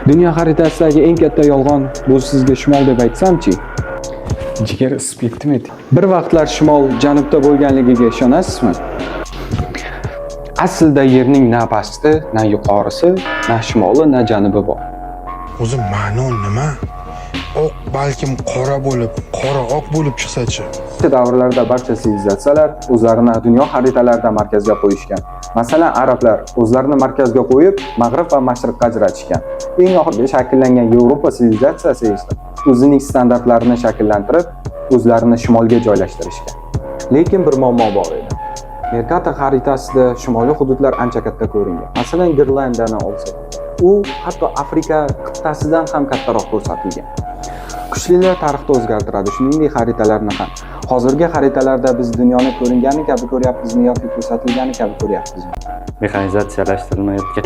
Dunyo xaritasidagi eng katta yolg'on bu sizga shimol deb aytsam-chi? Jigar isib ketdimi? Bir vaqtlar shimol janubda bo'lganligiga ishonasizmi? Aslida yerning na pasti, na yuqorisi, na shimoli, na janubi bor. O'zi ma'no nima? Oq balkim qora bo'lib, qora oq bo'lib chiqsa-chi? Davrlarda barcha sivilizatsiyalar o'zlarini dunyo xaritalarida markazga qo'yishgan. Masalan, arablar o'zlarini markazga qo'yib, mag'rib va mashriqqa ajratishgan. Eng oxirgi shakllangan Yevropa sivilizatsiyasi esa o'zining standartlarini shakllantirib, o'zlarini shimolga joylashtirishgan. Lekin bir muammo bor edi. Mercator xaritasida shimoliy hududlar ancha katta ko'ringan. Masalan, Grenlandiyani olsak, u hatto Afrika qit'asidan ham kattaroq ko'rsatilgan. Kuchlilar tarixda o'zgartiradi, shuningdek xaritalarni ham. Hozirgi xaritalarda biz dunyoni ko'ringani kabi ko'ryapmizmi yoki ko'rsatilgani kabi ko'ryapmizmi? Mexanizatsiyalashtirilmayotgan.